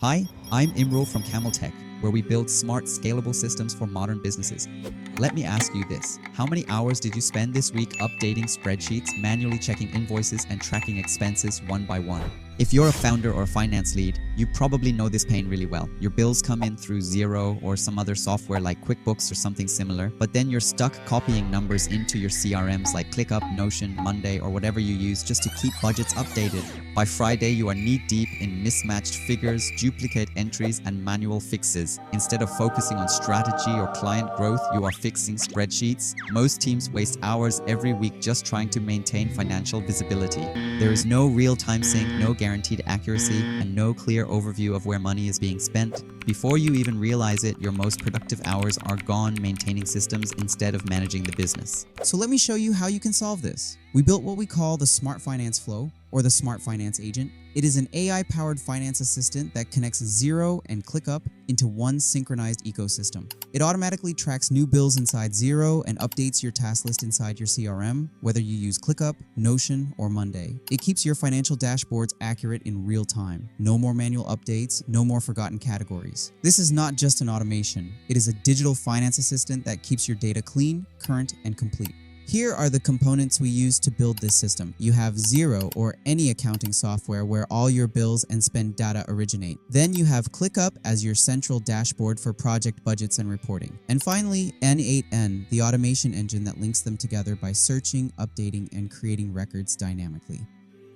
Hi, I'm Imro from Camel Tech, where we build smart, scalable systems for modern businesses. Let me ask you this. How many hours did you spend this week updating spreadsheets, manually checking invoices, and tracking expenses one by one? If you're a founder or a finance lead, you probably know this pain really well. Your bills come in through Xero or some other software like QuickBooks or something similar, but then you're stuck copying numbers into your CRMs like ClickUp, Notion, Monday, or whatever you use just to keep budgets updated. By Friday, you are knee-deep in mismatched figures, duplicate entries, and manual fixes. Instead of focusing on strategy or client growth, you are fixing spreadsheets. Most teams waste hours every week just trying to maintain financial visibility. There is no real-time sync, no guaranteed accuracy, and no clear overview of where money is being spent. Before you even realize it, your most productive hours are gone maintaining systems instead of managing the business. So let me show you how you can solve this. We built what we call the Smart Finance Flow, or the Smart Finance Agent. It is an AI-powered finance assistant that connects Xero and ClickUp into one synchronized ecosystem. It automatically tracks new bills inside Xero and updates your task list inside your CRM, whether you use ClickUp, Notion, or Monday. It keeps your financial dashboards accurate in real time. No more manual updates, no more forgotten categories. This is not just an automation. It is a digital finance assistant that keeps your data clean, current, and complete. Here are the components we use to build this system. You have Xero, or any accounting software where all your bills and spend data originate. Then you have ClickUp as your central dashboard for project budgets and reporting. And finally, n8n, the automation engine that links them together by searching, updating, and creating records dynamically.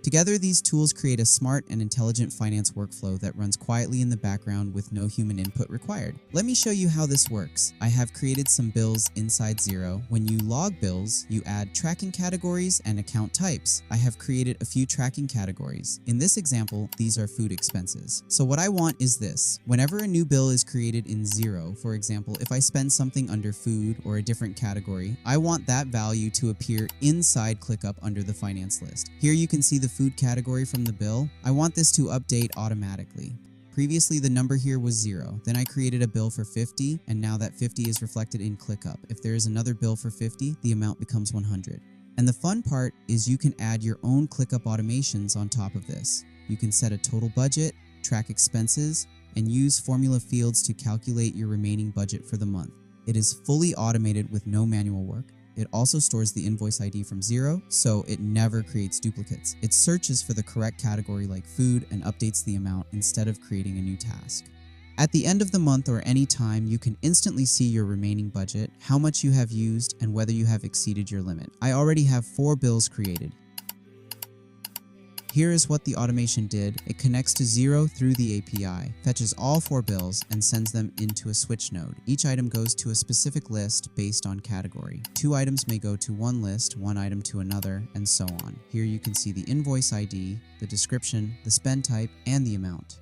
Together, these tools create a smart and intelligent finance workflow that runs quietly in the background with no human input required. Let me show you how this works. I have created some bills inside Xero. When you log bills, you add tracking categories and account types. I have created a few tracking categories. In this example, these are food expenses. So what I want is this. Whenever a new bill is created in Xero, for example, if I spend something under food or a different category, I want that value to appear inside ClickUp under the finance list. Here you can see the food category from the bill. I want this to update automatically. Previously, the number here was 0. Then I created a bill for 50, and now that 50 is reflected in ClickUp. If there is another bill for 50, the amount becomes 100. And the fun part is you can add your own ClickUp automations on top of this. You can set a total budget, track expenses, and use formula fields to calculate your remaining budget for the month. It is fully automated with no manual work. It also stores the invoice ID from Xero, so it never creates duplicates. It searches for the correct category like food and updates the amount instead of creating a new task. At the end of the month or any time, you can instantly see your remaining budget, how much you have used, and whether you have exceeded your limit. I already have 4 bills created. Here is what the automation did. It connects to Xero through the API, fetches all 4 bills, and sends them into a switch node. Each item goes to a specific list based on category. 2 items may go to one list, 1 item to another, and so on. Here you can see the invoice ID, the description, the spend type, and the amount.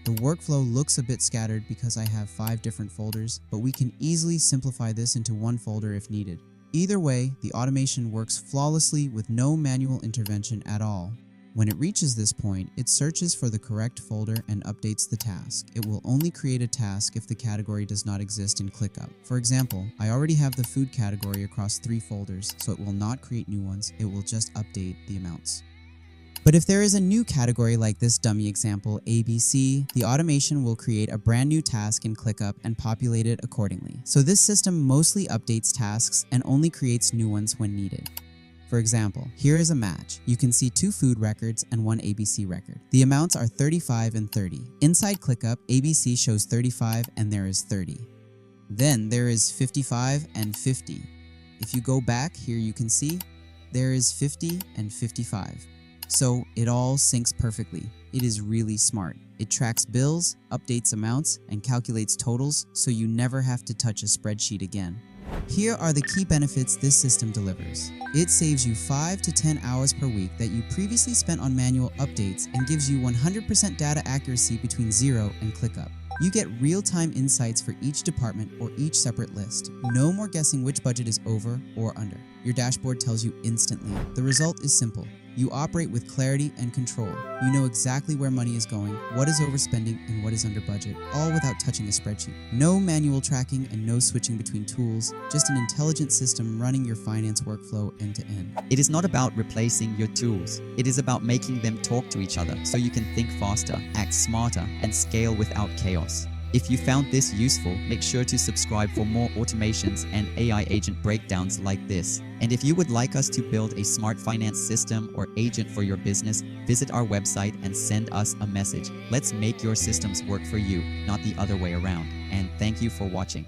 The workflow looks a bit scattered because I have 5 different folders, but we can easily simplify this into one folder if needed. Either way, the automation works flawlessly with no manual intervention at all. When it reaches this point, it searches for the correct folder and updates the task. It will only create a task if the category does not exist in ClickUp. For example, I already have the food category across 3 folders, so it will not create new ones, it will just update the amounts. But if there is a new category like this dummy example, ABC, the automation will create a brand new task in ClickUp and populate it accordingly. So this system mostly updates tasks and only creates new ones when needed. For example, here is a match. You can see 2 food records and 1 ABC record. The amounts are 35 and 30. Inside ClickUp, ABC shows 35 and there is 30. Then there is 55 and 50. If you go back, here you can see there is 50 and 55. So it all syncs perfectly. It is really smart. It tracks bills, updates amounts, and calculates totals, so you never have to touch a spreadsheet again. Here are the key benefits this system delivers. It saves you 5 to 10 hours per week that you previously spent on manual updates and gives you 100% data accuracy between Xero and ClickUp. You get real-time insights for each department or each separate list. No more guessing which budget is over or under. Your dashboard tells you instantly. The result is simple. You operate with clarity and control. You know exactly where money is going, what is overspending, and what is under budget, all without touching a spreadsheet. No manual tracking and no switching between tools, just an intelligent system running your finance workflow end to end. It is not about replacing your tools. It is about making them talk to each other so you can think faster, act smarter, and scale without chaos. If you found this useful, make sure to subscribe for more automations and AI agent breakdowns like this. And if you would like us to build a smart finance system or agent for your business, visit our website and send us a message. Let's make your systems work for you, not the other way around. And thank you for watching.